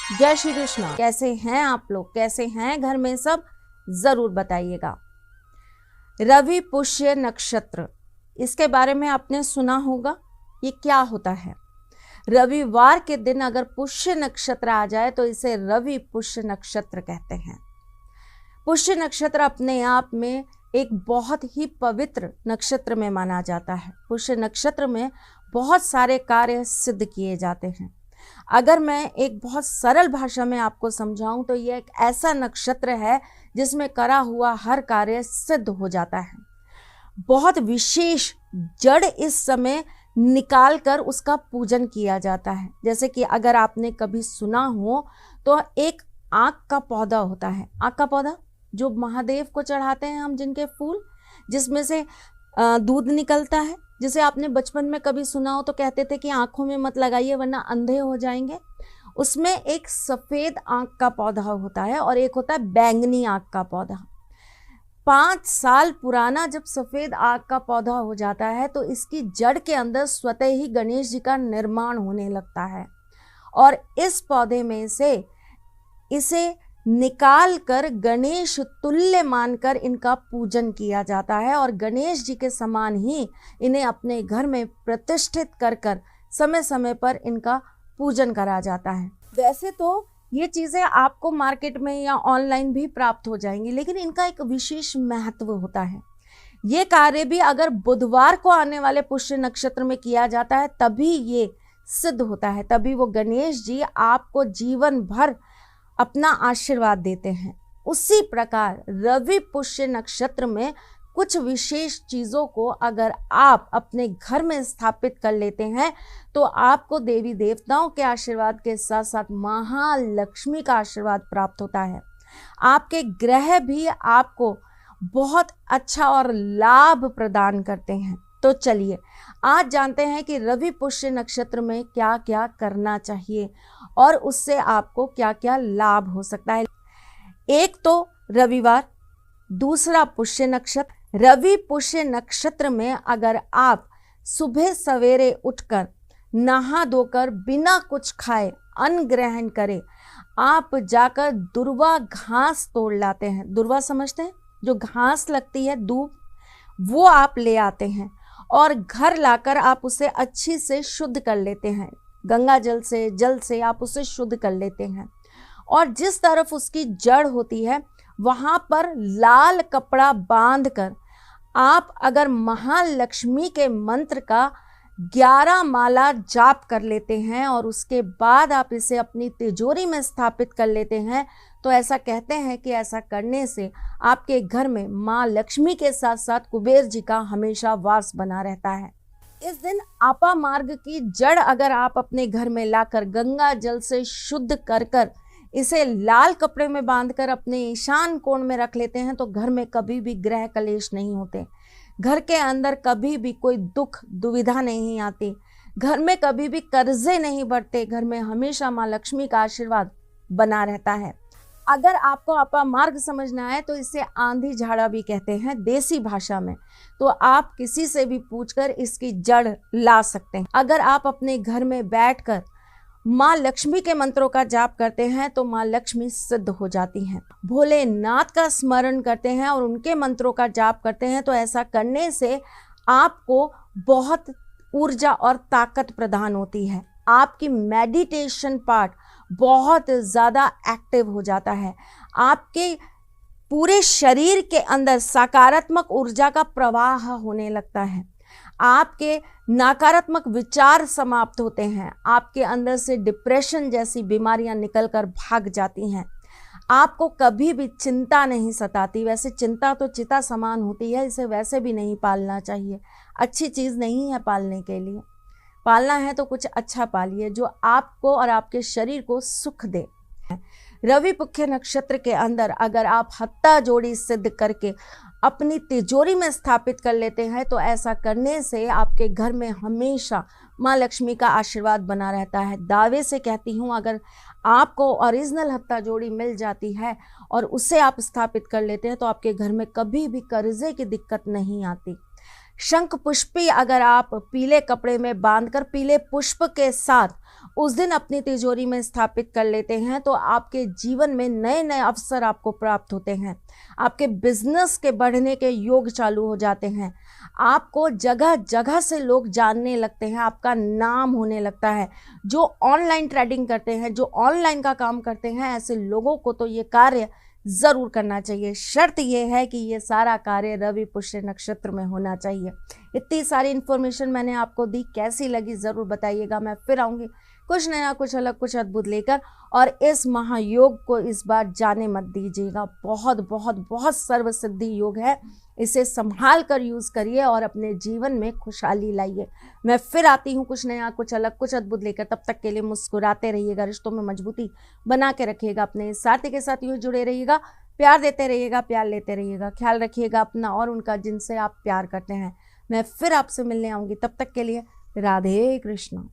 जय श्री कृष्ण। कैसे हैं आप लोग, कैसे हैं घर में सब, जरूर बताइएगा। रवि पुष्य नक्षत्र, इसके बारे में आपने सुना होगा। ये क्या होता है? रविवार के दिन अगर पुष्य नक्षत्र आ जाए तो इसे रवि पुष्य नक्षत्र कहते हैं। पुष्य नक्षत्र अपने आप में एक बहुत ही पवित्र नक्षत्र में माना जाता है। पुष्य नक्षत्र में बहुत सारे कार्य सिद्ध किए जाते हैं। अगर मैं एक बहुत सरल भाषा में आपको समझाऊं तो यह एक ऐसा नक्षत्र है जिसमें करा हुआ हर कार्य सिद्ध हो जाता है। बहुत विशेष जड़ इस समय निकाल कर उसका पूजन किया जाता है। जैसे कि अगर आपने कभी सुना हो तो एक आँख का पौधा होता है। आँख का पौधा जो महादेव को चढ़ाते हैं हम, जिनके फूल जिसमें से दूध निकलता है, जिसे आपने बचपन में कभी सुना हो तो कहते थे कि आंखों में मत लगाइए वरना अंधे हो जाएंगे। उसमें एक सफ़ेद आंख का पौधा होता है और एक होता है बैंगनी आंख का पौधा। 5 साल पुराना जब सफ़ेद आंख का पौधा हो जाता है तो इसकी जड़ के अंदर स्वतः ही गणेश जी का निर्माण होने लगता है और इस पौधे में से इसे निकाल कर गणेश तुल्य मानकर इनका पूजन किया जाता है और गणेश जी के समान ही इन्हें अपने घर में प्रतिष्ठित कर कर समय समय पर इनका पूजन करा जाता है। वैसे तो ये चीज़ें आपको मार्केट में या ऑनलाइन भी प्राप्त हो जाएंगी, लेकिन इनका एक विशेष महत्व होता है। ये कार्य भी अगर बुधवार को आने वाले पुष्य नक्षत्र में किया जाता है तभी ये सिद्ध होता है, तभी वो गणेश जी आपको जीवन भर अपना आशीर्वाद देते हैं। उसी प्रकार रवि पुष्य नक्षत्र में कुछ विशेष चीज़ों को अगर आप अपने घर में स्थापित कर लेते हैं तो आपको देवी देवताओं के आशीर्वाद के साथ साथ महालक्ष्मी का आशीर्वाद प्राप्त होता है। आपके ग्रह भी आपको बहुत अच्छा और लाभ प्रदान करते हैं। तो चलिए आज जानते हैं कि रवि पुष्य नक्षत्र में क्या क्या करना चाहिए और उससे आपको क्या क्या लाभ हो सकता है। एक तो रविवार, दूसरा पुष्य नक्षत्र। रवि पुष्य नक्षत्र में अगर आप सुबह सवेरे उठकर नहा धोकर बिना कुछ खाए अन्न ग्रहण करें, आप जाकर दुर्वा घास तोड़ लाते हैं। दुर्वा समझते हैं, जो घास लगती है दूब, वो आप ले आते हैं और घर लाकर आप उसे अच्छी से शुद्ध कर लेते हैं। गंगा जल से आप उसे शुद्ध कर लेते हैं और जिस तरफ उसकी जड़ होती है वहाँ पर लाल कपड़ा बांधकर आप अगर महालक्ष्मी के मंत्र का 11 माला जाप कर लेते हैं और उसके बाद आप इसे अपनी तिजोरी में स्थापित कर लेते हैं तो ऐसा कहते हैं कि ऐसा करने से आपके घर में माँ लक्ष्मी के साथ साथ कुबेर जी का हमेशा वास बना रहता है। इस दिन आपा मार्ग की जड़ अगर आप अपने घर में लाकर गंगा जल से शुद्ध कर कर इसे लाल कपड़े में बांधकर अपने ईशान कोण में रख लेते हैं तो घर में कभी भी ग्रह कलेश नहीं होते, घर के अंदर कभी भी कोई दुख दुविधा नहीं आती, घर में कभी भी कर्जे नहीं बढ़ते, घर में हमेशा माँ लक्ष्मी का आशीर्वाद बना रहता है। अगर आपको आपा मार्ग समझना है तो इसे आंधी झाड़ा भी कहते हैं देसी भाषा में, तो आप किसी से भी पूछकर इसकी जड़ ला सकते हैं। अगर आप अपने घर में बैठकर माँ लक्ष्मी के मंत्रों का जाप करते हैं तो माँ लक्ष्मी सिद्ध हो जाती हैं। भोलेनाथ का स्मरण करते हैं और उनके मंत्रों का जाप करते हैं तो ऐसा करने से आपको बहुत ऊर्जा और ताकत प्रदान होती है। आपकी मेडिटेशन पार्ट बहुत ज़्यादा एक्टिव हो जाता है, आपके पूरे शरीर के अंदर सकारात्मक ऊर्जा का प्रवाह होने लगता है, आपके नकारात्मक विचार समाप्त होते हैं, आपके अंदर से डिप्रेशन जैसी बीमारियां निकलकर भाग जाती हैं, आपको कभी भी चिंता नहीं सताती। वैसे चिंता तो चिता समान होती है, इसे वैसे भी नहीं पालना चाहिए, अच्छी चीज़ नहीं है पालने के लिए। पालना है तो कुछ अच्छा पालिए जो आपको और आपके शरीर को सुख दे। रवि पुष्य नक्षत्र के अंदर अगर आप हत्ता जोड़ी सिद्ध करके अपनी तिजोरी में स्थापित कर लेते हैं तो ऐसा करने से आपके घर में हमेशा माँ लक्ष्मी का आशीर्वाद बना रहता है। दावे से कहती हूँ, अगर आपको ओरिजिनल हत्ता जोड़ी मिल जाती है और उसे आप स्थापित कर लेते हैं तो आपके घर में कभी भी कर्जे की दिक्कत नहीं आती। शंख पुष्पी अगर आप पीले कपड़े में बांधकर पीले पुष्प के साथ उस दिन अपनी तिजोरी में स्थापित कर लेते हैं तो आपके जीवन में नए नए अवसर आपको प्राप्त होते हैं। आपके बिजनेस के बढ़ने के योग चालू हो जाते हैं। आपको जगह जगह से लोग जानने लगते हैं, आपका नाम होने लगता है। जो ऑनलाइन ट्रेडिंग करते हैं, जो ऑनलाइन का काम करते हैं, ऐसे लोगों को तो ये कार्य ज़रूर करना चाहिए। शर्त यह है कि ये सारा कार्य रवि पुष्य नक्षत्र में होना चाहिए। इतनी सारी इन्फॉर्मेशन मैंने आपको दी, कैसी लगी ज़रूर बताइएगा। मैं फिर आऊँगी कुछ नया, कुछ अलग, कुछ अद्भुत लेकर। और इस महायोग को इस बार जाने मत दीजिएगा। बहुत बहुत बहुत सर्वसिद्धि योग है, इसे संभाल कर यूज़ करिए और अपने जीवन में खुशहाली लाइए। मैं फिर आती हूँ कुछ नया, कुछ अलग, कुछ अद्भुत लेकर। तब तक के लिए मुस्कुराते रहिएगा, रिश्तों में मजबूती बना के रखिएगा, अपने साथी के साथ यूँ जुड़े रहिएगा, प्यार देते रहिएगा, प्यार लेते रहिएगा। ख्याल रखिएगा अपना और उनका जिनसे आप प्यार करते हैं। मैं फिर आपसे मिलने आऊँगी, तब तक के लिए राधे कृष्ण।